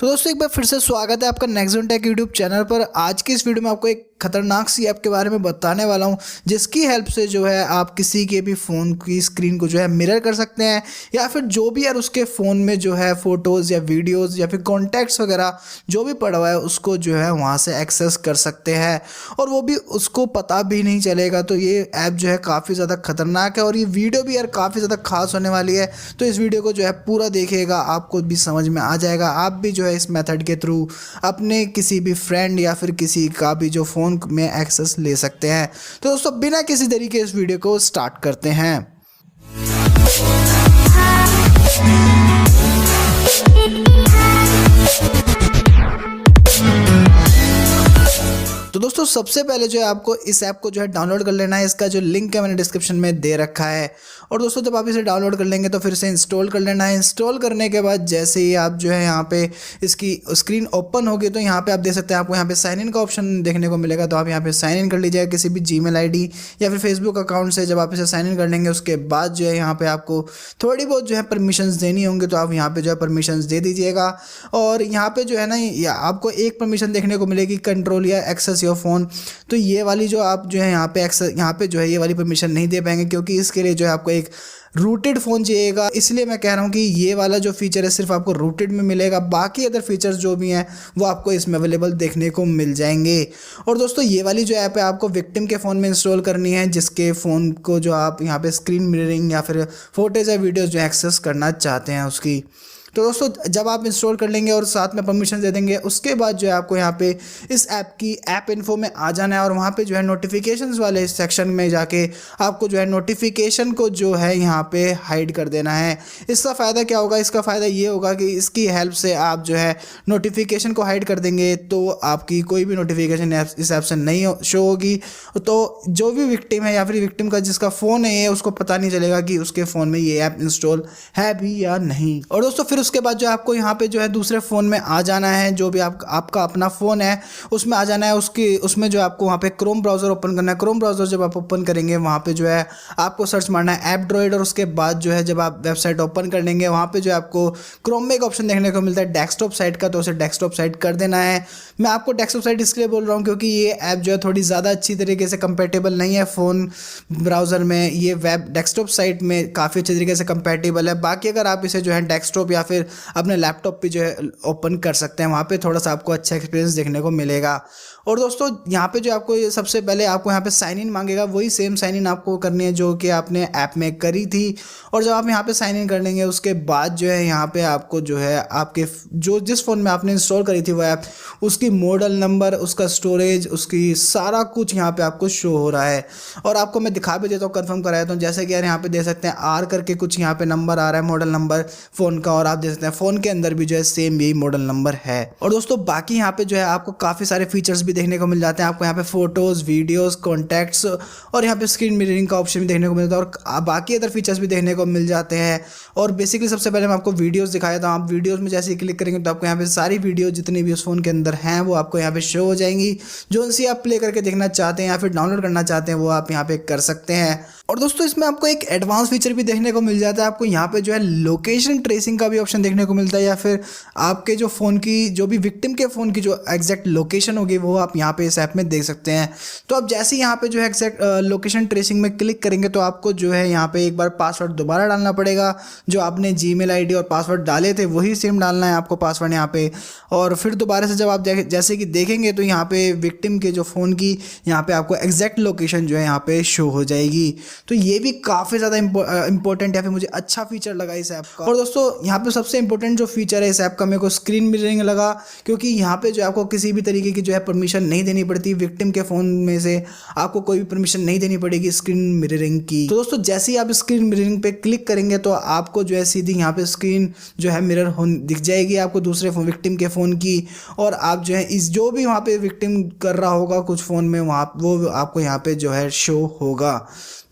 तो दोस्तों एक बार फिर से स्वागत है आपका नैक्सॉन टेक यूट्यूब चैनल पर। आज की इस वीडियो में आपको एक खतरनाक सी ऐप के बारे में बताने वाला हूं, जिसकी हेल्प से जो है आप किसी के भी फ़ोन की स्क्रीन को जो है मिरर कर सकते हैं, या फिर जो भी यार उसके फ़ोन में जो है फ़ोटोज़ या वीडियोज़ या फिर कॉन्टैक्ट्स वगैरह जो भी पड़ा हुआ है उसको जो है वहां से एक्सेस कर सकते हैं, और वो भी उसको पता भी नहीं चलेगा। तो ये ऐप जो है काफ़ी ज़्यादा खतरनाक है, और ये वीडियो भी यार काफ़ी ज़्यादा खास होने वाली है। तो इस वीडियो को जो है पूरा देखिएगा, आपको भी समझ में आ जाएगा। आप भी जो है इस मेथड के थ्रू अपने किसी भी फ्रेंड या फिर किसी का भी जो फ़ोन में एक्सेस ले सकते हैं। तो दोस्तों बिना किसी तरीके इस वीडियो को स्टार्ट करते हैं। तो दोस्तों सबसे पहले जो है आपको इस ऐप को जो है डाउनलोड कर लेना है। इसका जो लिंक है मैंने डिस्क्रिप्शन में दे रखा है। और दोस्तों जब आप इसे डाउनलोड कर लेंगे तो फिर से इंस्टॉल कर लेना है। इंस्टॉल करने के बाद जैसे ही आप जो है यहाँ पे इसकी स्क्रीन ओपन होगी तो यहाँ पे आप देख सकते हैं, आपको यहाँ पे साइन इन का ऑप्शन देखने को मिलेगा। तो आप यहाँ पे साइन इन कर लीजिएगा किसी भी जीमेल आईडी या फिर फेसबुक अकाउंट से। जब आप इसे साइन इन कर लेंगे उसके बाद जो है यहाँ पे आपको थोड़ी बहुत जो है परमिशंस देनी होंगी, तो आप यहाँ पे जो है परमिशंस दे दीजिएगा। और यहाँ पे जो है ना आपको एक परमिशन देखने को मिलेगी, कंट्रोल या एक्सेस योर फ़ोन। तो ये वाली जो आप जो है यहाँ पे एक्सेस यहाँ पे जो है ये वाली परमिशन नहीं दे पाएंगे, क्योंकि इसके लिए जो है आपको एक रूटेड फ़ोन चाहिएगा। इसलिए मैं कह रहा हूँ कि ये वाला जो फीचर है सिर्फ आपको रूटेड में मिलेगा, बाकी अदर फीचर्स जो भी हैं वो आपको इसमें अवेलेबल देखने को मिल जाएंगे। और दोस्तों ये वाली जो ऐप है आपको विक्टिम के फ़ोन में इंस्टॉल करनी है, जिसके फ़ोन को जो आप यहाँ पे स्क्रीन मिररिंग या फिर फोटोज़ या वीडियोज़ जो एक्सेस करना चाहते हैं उसकी। तो दोस्तों जब आप इंस्टॉल कर लेंगे और साथ में परमिशन दे देंगे, उसके बाद जो है आपको यहाँ पे इस ऐप की ऐप इन्फो में आ जाना है, और वहाँ पे जो है नोटिफिकेशंस वाले सेक्शन में जाके आपको जो है नोटिफिकेशन को जो है यहाँ पे हाइड कर देना है। इसका फ़ायदा क्या होगा? इसका फ़ायदा ये होगा कि इसकी हेल्प से आप जो है नोटिफिकेशन को हाइड कर देंगे तो आपकी कोई भी नोटिफिकेशन इस ऐप से नहीं शो होगी। तो जो भी विक्टिम है या फिर विक्टिम का जिसका फ़ोन है ये, उसको पता नहीं चलेगा कि उसके फ़ोन में ये ऐप इंस्टॉल है भी या नहीं। और दोस्तों फिर उसके बाद जो आपको यहाँ पे जो है दूसरे फ़ोन में आ जाना है, जो भी आपका अपना फ़ोन है उसमें आ जाना है। उसमें जो आपको वहाँ पे क्रोम ब्राउज़र ओपन करना है। क्रोम ब्राउज़र जब आप ओपन करेंगे वहाँ पे जो है आपको सर्च मारना है ऐप ड्रॉइड, और उसके बाद जो है जब आप वेबसाइट ओपन कर लेंगे वहाँ पे जो है आपको क्रोम में एक ऑप्शन देखने को मिलता है डेस्कटॉप साइट का, तो उसे डेस्कटॉप साइट कर देना है। मैं आपको डेस्कटॉप साइट इसलिए बोल रहा हूँ क्योंकि ये ऐप जो है थोड़ी ज़्यादा अच्छी तरीके से कंपेटेबल नहीं है फ़ोन ब्राउज़र में। ये वेब डेस्कटॉप साइट में काफ़ी अच्छे तरीके से कंपेटेबल है। बाकी अगर आप इसे जो है डेस्कटॉप या फिर अपने लैपटॉप पे जो है ओपन कर सकते हैं, वहाँ पे थोड़ा सा आपको अच्छा एक्सपीरियंस देखने को मिलेगा। और दोस्तों यहाँ पे जो आपको सबसे पहले आपको यहाँ पे साइन इन मांगेगा, वही सेम साइन इन आपको करनी है जो कि आपने ऐप में करी थी। और जब आप यहाँ पे साइन इन कर लेंगे उसके बाद जो है यहाँ पे आपको जो है आपके जो जिस फ़ोन में आपने इंस्टॉल करी थी वो ऐप, उसकी मॉडल नंबर, उसका स्टोरेज, उसकी सारा कुछ यहाँ पे आपको शो हो रहा है। और आपको मैं दिखा भी देता हूँ, कन्फर्म कराया तो जैसे कि यार यहाँ पे दे सकते हैं आर करके कुछ यहाँ पे नंबर आ रहा है, मॉडल नंबर फ़ोन का, और आप देख सकते हैं फ़ोन के अंदर भी जो है सेम यही मॉडल नंबर है। और दोस्तों बाकी यहाँ पे जो है आपको काफ़ी सारे फीचर्स भी देखने को मिल जाते हैं। आपको यहाँ पे फोटोज़, वीडियोज़, कॉन्टैक्ट्स और यहाँ पे स्क्रीन मिररिंग का ऑप्शन भी देखने को मिलता है, और बाकी अदर फीचर्स भी देखने को मिल जाते हैं। और बेसिकली सबसे पहले मैं आपको वीडियोज़ दिखाया था। आप वीडियोज़ में जैसे ही क्लिक करेंगे तो आपको यहाँ पे सारी वीडियो जितनी भी उस फ़ोन के अंदर हैं वो आपको यहाँ पे शो हो जाएंगी। जो सी आप प्ले करके देखना चाहते हैं या फिर डाउनलोड करना चाहते हैं वो आप यहाँ पे कर सकते हैं। और दोस्तों इसमें आपको एक एडवांस फीचर भी देखने को मिल जाता है। आपको यहाँ पे जो है लोकेशन ट्रेसिंग का भी ऑप्शन देखने को मिलता है, या फिर आपके जो फ़ोन की जो भी विक्टिम के फ़ोन की जो एग्जैक्ट लोकेशन होगी वो आप यहाँ पे इस ऐप में देख सकते हैं। तो आप जैसे ही यहाँ पे जो है एग्जैक्ट लोकेशन ट्रेसिंग में क्लिक करेंगे तो आपको जो है यहाँ पे एक बार पासवर्ड दोबारा डालना पड़ेगा। जो आपने जीमेल आईडी और पासवर्ड डाले थे वही सेम डालना है आपको पासवर्ड यहाँ पे। और फिर दोबारा से जब आप जैसे कि देखेंगे तो यहाँ पे विक्टिम के जो फ़ोन की यहाँ पे आपको एग्जैक्ट लोकेशन जो है यहाँ पे शो हो जाएगी। तो ये भी काफ़ी ज़्यादा इंपॉर्टेंट है, फिर मुझे अच्छा फीचर लगा इस ऐप का। और दोस्तों यहाँ पे सबसे इंपॉर्टेंट जो फीचर है इस ऐप का मेरे को स्क्रीन मिररिंग लगा, क्योंकि यहाँ पे जो आपको किसी भी तरीके की जो है परमिशन नहीं देनी पड़ती। विक्टिम के फ़ोन में से आपको कोई भी परमिशन नहीं देनी पड़ेगी स्क्रीन मिररिंग की। तो दोस्तों जैसे ही आप स्क्रीन मिररिंग पे क्लिक करेंगे तो आपको जो है सीधी यहाँ पे स्क्रीन जो है मिरर दिख जाएगी आपको दूसरे विक्टिम के फ़ोन की। और आप जो है इस जो भी वहाँ पे विक्टिम कर रहा होगा कुछ फ़ोन में वहाँ वो आपको यहाँ पे जो है शो होगा।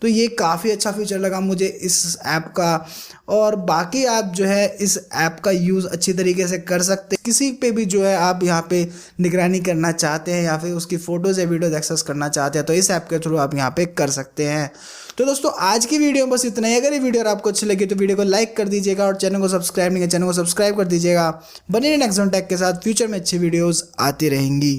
तो ये काफ़ी अच्छा फीचर लगा मुझे इस ऐप का। और बाकी आप जो है इस ऐप का यूज़ अच्छी तरीके से कर सकते हैं। किसी पे भी जो है आप यहाँ पे निगरानी करना चाहते हैं या फिर उसकी फ़ोटोज़ या वीडियोज़ एक्सेस करना चाहते हैं तो इस ऐप के थ्रू आप यहाँ पे कर सकते हैं। तो दोस्तों आज की वीडियो में बस इतना ही। अगर ये वीडियो आपको अच्छी लगी तो वीडियो को लाइक कर दीजिएगा और चैनल को सब्सक्राइब नहीं किया चैनल को सब्सक्राइब कर दीजिएगा। बने रहिए नेक्सॉन टेक के साथ, फ्यूचर में अच्छी वीडियोस आती रहेंगी।